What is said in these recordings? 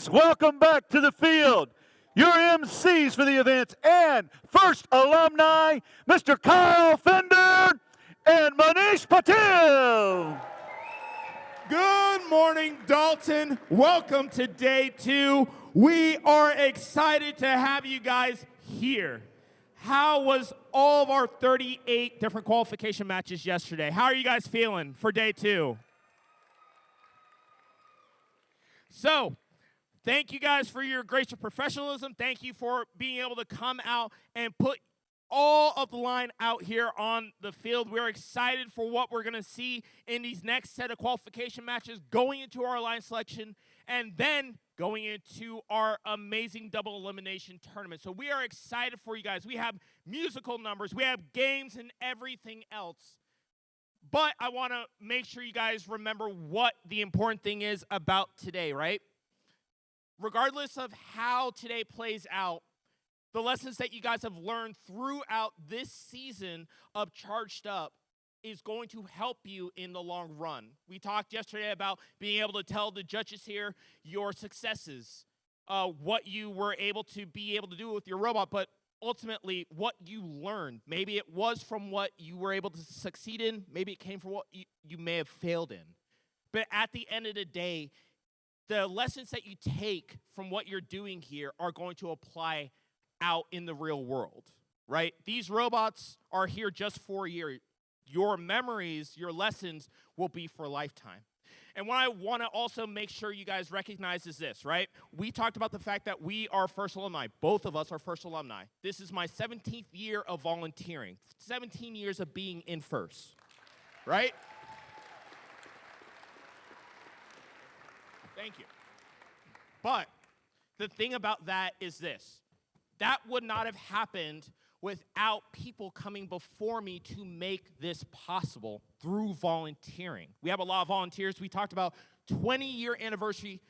Let's welcome back to the field your MCs for the event and first alumni, Mr. Kyle Fender and Manish Patel. Good morning, Dalton. Welcome to day 2. We are excited to have you guys here. How was all of our 38 different qualification matches yesterday? How are you guys feeling for day 2? So, thank you guys for your gracious professionalism. Thank you for being able to come out and put all of the line out here on the field. We're excited for what we're going to see in these next set of qualification matches, going into our line selection, and then going into our amazing double elimination tournament. So we are excited for you guys. We have musical numbers, we have games and everything else. But I want to make sure you guys remember what the important thing is about today, right? Regardless of how today plays out, the lessons that you guys have learned throughout this season of Charged Up is going to help you in the long run. We talked yesterday about being able to tell the judges here your successes, what you were able to do with your robot, but ultimately what you learned. Maybe it was from what you were able to succeed in. Maybe it came from what you may have failed in. But at the end of the day, the lessons that you take from what you're doing here are going to apply out in the real world, right? These robots are here just for a year. Your memories, your lessons will be for a lifetime. And what I want to also make sure you guys recognize is this, right? We talked about the fact that we are first alumni. Both of us are first alumni. This is my 17th year of volunteering, 17 years of being in first, right? Thank you. But the thing about that is this. That would not have happened without people coming before me to make this possible through volunteering. We have a lot of volunteers. We talked about 20-year anniversary,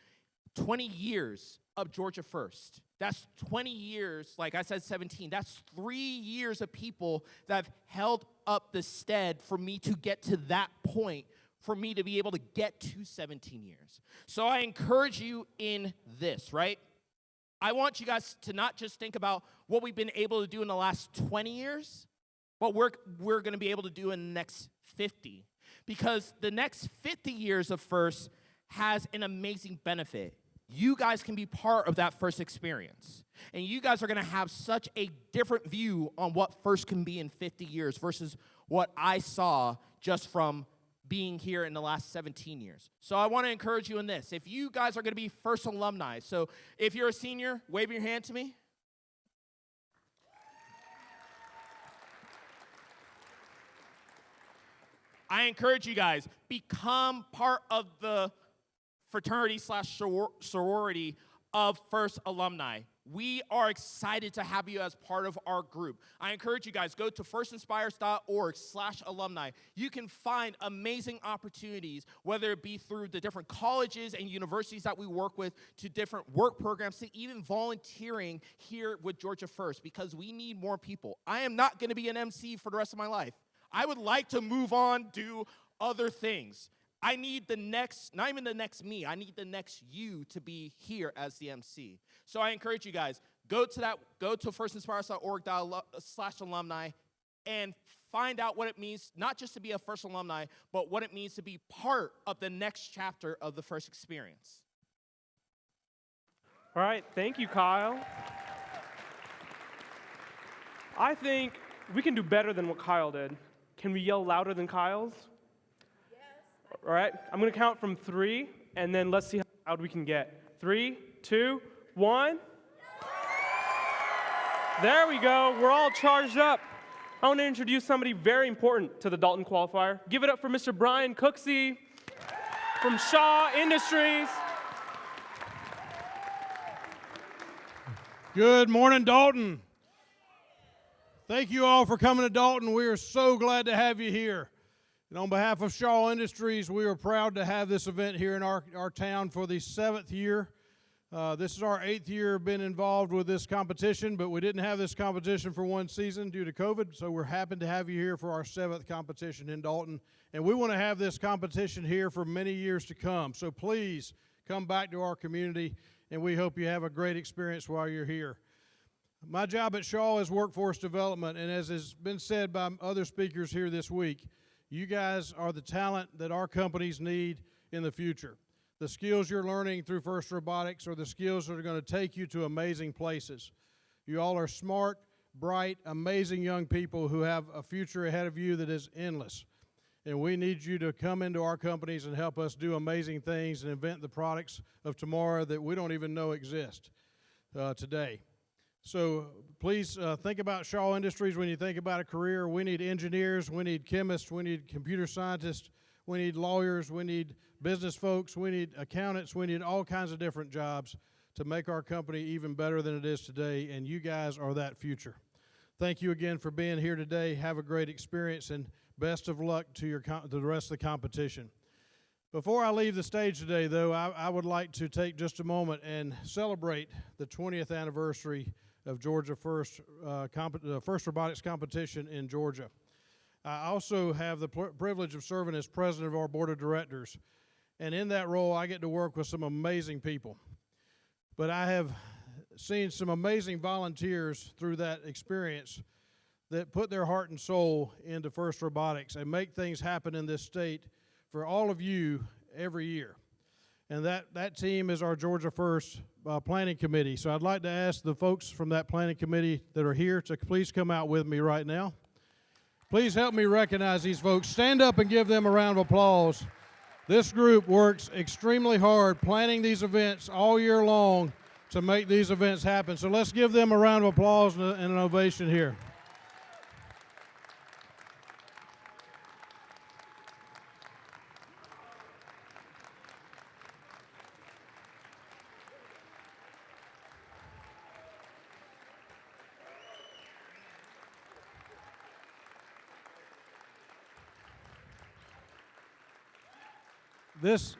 20 years of Georgia First. That's 20 years, like I said, 17. That's 3 years of people that have held up the stead for me to get to that point, for me to be able to get to 17 years. So I encourage you in this, right? I want you guys to not just think about what we've been able to do in the last 20 years, but we're going to be able to do in the next 50. Because the next 50 years of FIRST has an amazing benefit. You guys can be part of that FIRST experience. And you guys are going to have such a different view on what FIRST can be in 50 years versus what I saw just from being here in the last 17 years. So I want to encourage you in this. If you guys are going to be first alumni, so if you're a senior, wave your hand to me. I encourage you guys, become part of the fraternity/sorority of FIRST alumni. We are excited to have you as part of our group. I encourage you guys, go to firstinspires.org/alumni. You can find amazing opportunities, whether it be through the different colleges and universities that we work with, to different work programs, to even volunteering here with Georgia First, because we need more people. I am not going to be an MC for the rest of my life. I would like to move on, do other things. I need the next, not even the next me, I need the next you to be here as the MC. So I encourage you guys, go to firstinspires.org/alumni and find out what it means, not just to be a FIRST alumni, but what it means to be part of the next chapter of the FIRST experience. All right, thank you, Kyle. I think we can do better than what Kyle did. Can we yell louder than Kyle's? All right, I'm going to count from 3, and then let's see how loud we can get. 3, 2, 1. There we go. We're all charged up. I want to introduce somebody very important to the Dalton qualifier. Give it up for Mr. Brian Cooksey from Shaw Industries. Good morning, Dalton. Thank you all for coming to Dalton. We are so glad to have you here. And on behalf of Shaw Industries, we are proud to have this event here in our town for the 7th year. This is our 8th year being involved with this competition, but we didn't have this competition for one season due to COVID, so we're happy to have you here for our 7th competition in Dalton. And we want to have this competition here for many years to come. So please come back to our community and we hope you have a great experience while you're here. My job at Shaw is workforce development, and as has been said by other speakers here this week, you guys are the talent that our companies need in the future. The skills you're learning through FIRST Robotics are the skills that are going to take you to amazing places. You all are smart, bright, amazing young people who have a future ahead of you that is endless. And we need you to come into our companies and help us do amazing things and invent the products of tomorrow that we don't even know exist today. So please think about Shaw Industries when you think about a career. We need engineers, we need chemists, we need computer scientists, we need lawyers, we need business folks, we need accountants, we need all kinds of different jobs to make our company even better than it is today, and you guys are that future. Thank you again for being here today. Have a great experience, and best of luck to the rest of the competition. Before I leave the stage today, though, I would like to take just a moment and celebrate the 20th anniversary of GeorgiaFIRST, FIRST Robotics competition in Georgia. I also have the privilege of serving as president of our board of directors, and in that role, I get to work with some amazing people. But I have seen some amazing volunteers through that experience that put their heart and soul into FIRST Robotics and make things happen in this state for all of you every year. And that team is our GeorgiaFIRST planning committee. So I'd like to ask the folks from that planning committee that are here to please come out with me right now. Please help me recognize these folks. Stand up and give them a round of applause. This group works extremely hard planning these events all year long to make these events happen. So let's give them a round of applause and an ovation here.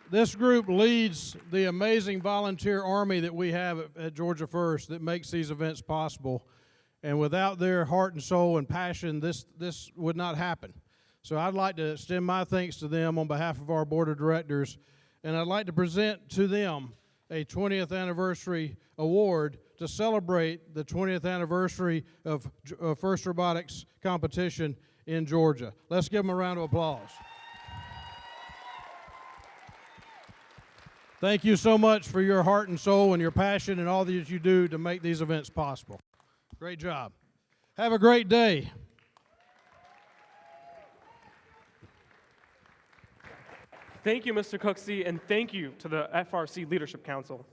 This group leads the amazing volunteer army that we have at GeorgiaFIRST that makes these events possible. And without their heart and soul and passion, this would not happen. So I'd like to extend my thanks to them on behalf of our board of directors. And I'd like to present to them a 20th anniversary award to celebrate the 20th anniversary of FIRST Robotics competition in Georgia. Let's give them a round of applause. Thank you so much for your heart and soul and your passion and all that you do to make these events possible. Great job. Have a great day. Thank you, Mr. Cooksey, and thank you to the FRC Leadership Council.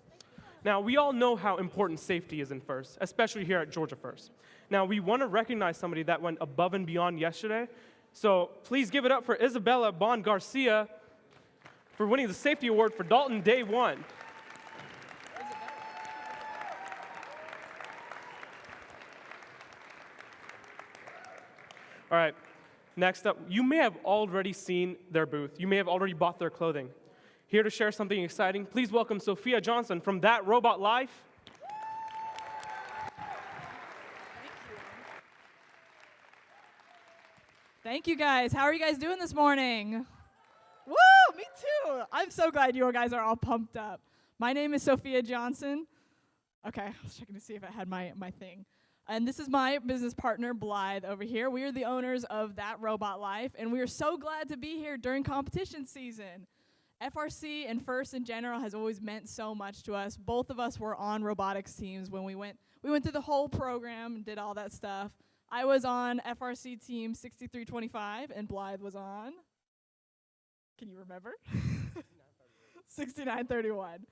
Now, we all know how important safety is in FIRST, especially here at GeorgiaFIRST. Now, we want to recognize somebody that went above and beyond yesterday, so please give it up for Isabella Bond Garcia for winning the Safety Award for Dalton Day 1. All right, next up, you may have already seen their booth. You may have already bought their clothing. Here to share something exciting, please welcome Sophia Johnson from That Robot Life. Thank you, guys. How are you guys doing this morning? Woo, me too. I'm so glad you guys are all pumped up. My name is Sophia Johnson. Okay, I was checking to see if I had my thing. And this is my business partner, Blythe, over here. We are the owners of That Robot Life, and we are so glad to be here during competition season. FRC and FIRST in general has always meant so much to us. Both of us were on robotics teams when we went through the whole program and did all that stuff. I was on FRC team 6325, and Blythe was on, can you remember? 6931.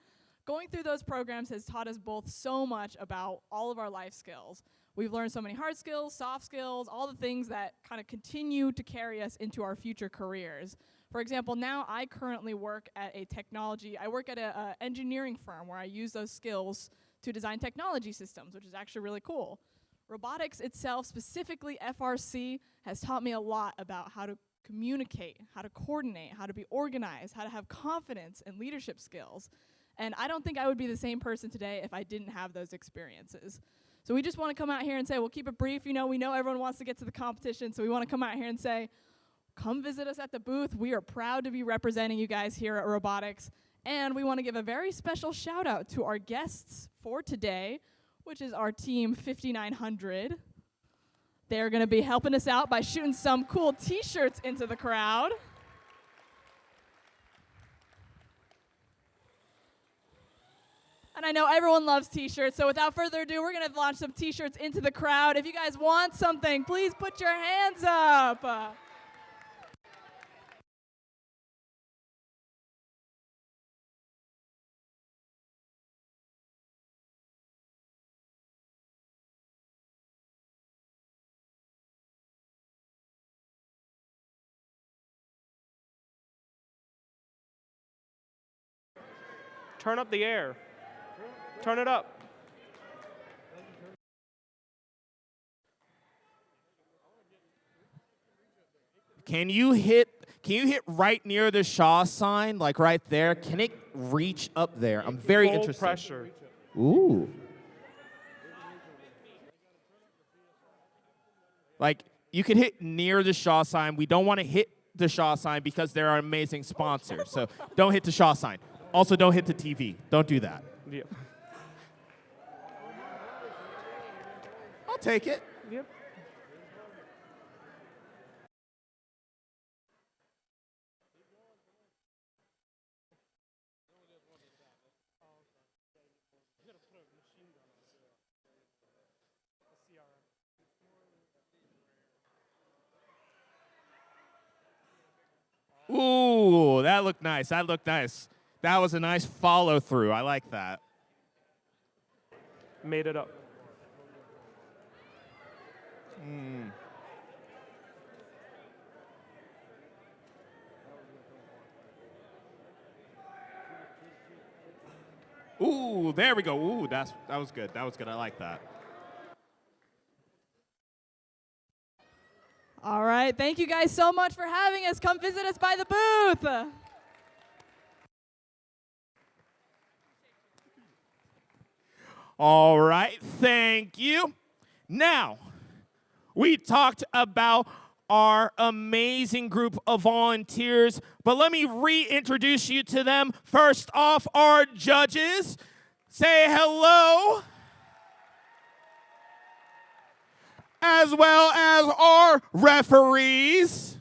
Going through those programs has taught us both so much about all of our life skills. We've learned so many hard skills, soft skills, all the things that kind of continue to carry us into our future careers. For example, now I currently work at I work at an engineering firm where I use those skills to design technology systems, which is actually really cool. Robotics itself, specifically FRC, has taught me a lot about how to communicate, how to coordinate, how to be organized, how to have confidence and leadership skills. And I don't think I would be the same person today if I didn't have those experiences. So we just want to come out here and say, we'll keep it brief. You know, we know everyone wants to get to the competition, so we want to come out here and say, come visit us at the booth. We are proud to be representing you guys here at Robotics. And we want to give a very special shout out to our guests for today, which is our team 5900. They're going to be helping us out by shooting some cool t-shirts into the crowd. And I know everyone loves t-shirts, so without further ado, we're going to launch some t-shirts into the crowd. If you guys want something, please put your hands up. Turn up the air. Turn it up. Can you hit right near the Shaw sign, like right there? Can it reach up there? I'm very Full interested. pressure. Ooh. Like, you can hit near the Shaw sign. We don't want to hit the Shaw sign because they're our amazing sponsor. So don't hit the Shaw sign. Also, don't hit the TV. Don't do that. Yep. I'll take it. Yep. Ooh, that looked nice. That looked nice. That was a nice follow through. I like that. Made it up. Ooh, there we go. Ooh, that was good. That was good. I like that. All right, thank you guys so much for having us. Come visit us by the booth. All right, thank you. Now, we talked about our amazing group of volunteers, but let me reintroduce you to them. First off, our judges. Say hello. As well as our referees.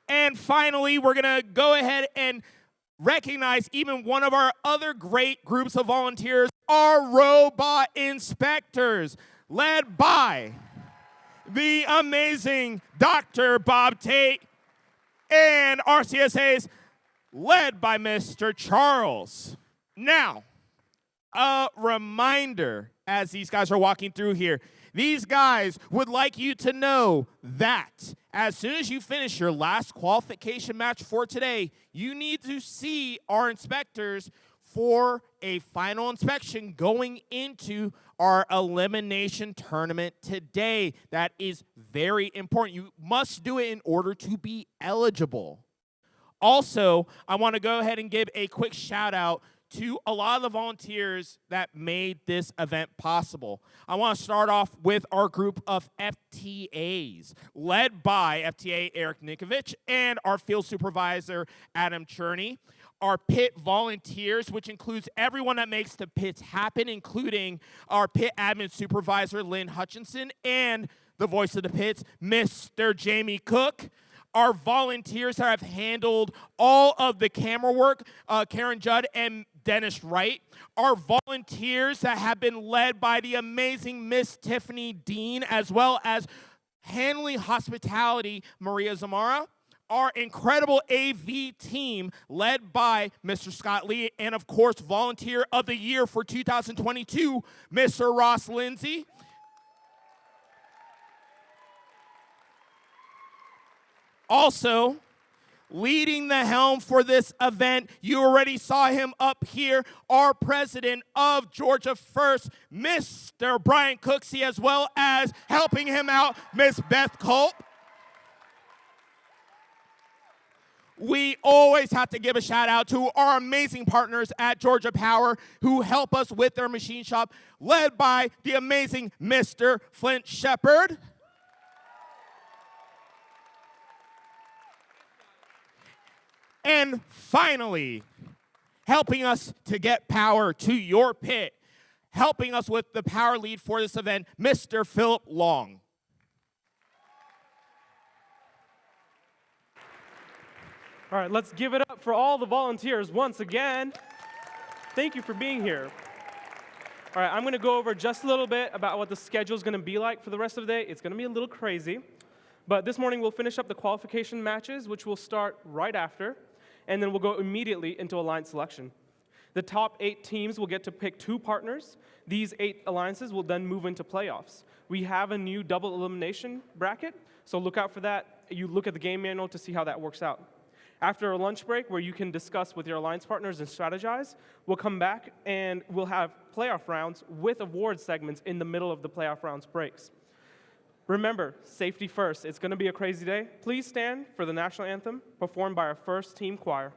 And finally, we're going to go ahead and recognize even one of our other great groups of volunteers, our robot inspectors, led by the amazing Dr. Bob Tate, and RCSAs led by Mr. Charles. Now, a reminder as these guys are walking through here, these guys would like you to know that as soon as you finish your last qualification match for today, you need to see our inspectors for a final inspection going into our elimination tournament today. That is very important. You must do it in order to be eligible. Also, I want to go ahead and give a quick shout out to a lot of the volunteers that made this event possible. I want to start off with our group of FTAs, led by FTA Eric Nikovich and our field supervisor, Adam Cherney. Our pit volunteers, which includes everyone that makes the pits happen, including our pit admin supervisor, Lynn Hutchinson, and the voice of the pits, Mr. Jamie Cook. Our volunteers that have handled all of the camera work, Karen Judd and Dennis Wright. Our volunteers that have been led by the amazing Miss Tiffany Dean, as well as handling hospitality, Maria Zamora. Our incredible AV team led by Mr. Scott Lee, and of course, Volunteer of the Year for 2022, Mr. Ross Lindsay. Also, leading the helm for this event, you already saw him up here, our president of Georgia First, Mr. Brian Cooksey, as well as helping him out, Miss Beth Culp. We always have to give a shout out to our amazing partners at Georgia Power who help us with their machine shop, led by the amazing Mr. Flint Shepard. And finally, helping us to get power to your pit, helping us with the power lead for this event, Mr. Philip Long. All right, let's give it up for all the volunteers once again. Thank you for being here. All right, I'm going to go over just a little bit about what the schedule is going to be like for the rest of the day. It's going to be a little crazy. But this morning, we'll finish up the qualification matches, which will start right after. And then we'll go immediately into alliance selection. The top 8 teams will get to pick 2 partners. These 8 alliances will then move into playoffs. We have a new double elimination bracket, so look out for that. You look at the game manual to see how that works out. After a lunch break where you can discuss with your alliance partners and strategize, we'll come back and we'll have playoff rounds with award segments in the middle of the playoff rounds breaks. Remember, safety first. It's going to be a crazy day. Please stand for the national anthem performed by our first team choir.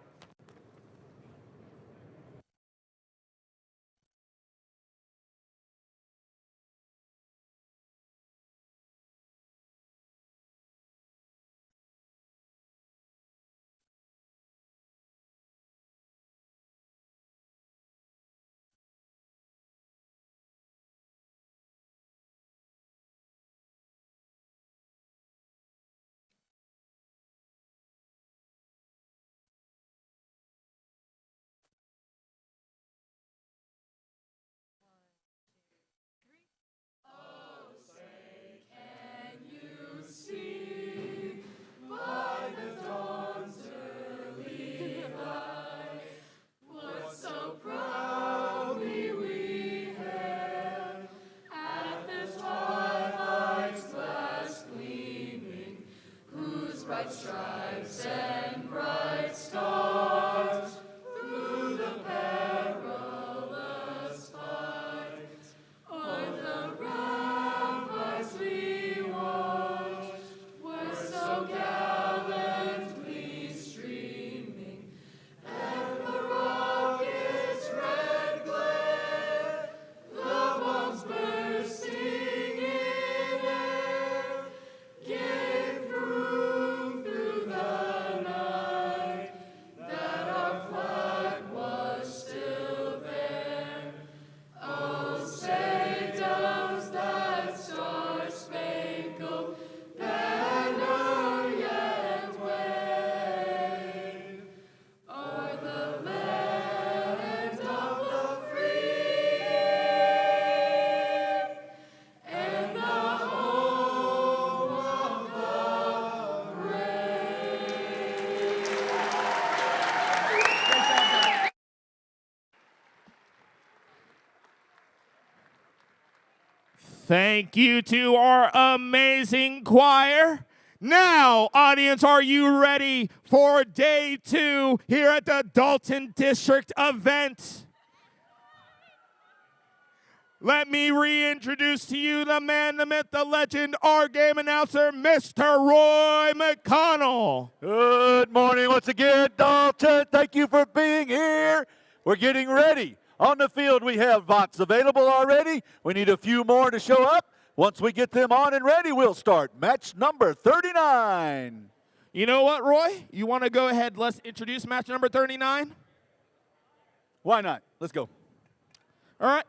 Thank you to our amazing choir. Now, audience, are you ready for day 2 here at the Dalton District event? Let me reintroduce to you the man, the myth, the legend, our game announcer, Mr. Roy McConnell. Good morning once again, Dalton. Thank you for being here. We're getting ready. On the field, we have bots available already. We need a few more to show up. Once we get them on and ready, we'll start match number 39. You know what, Roy? You want to go ahead, let's introduce match number 39? Why not? Let's go. All right.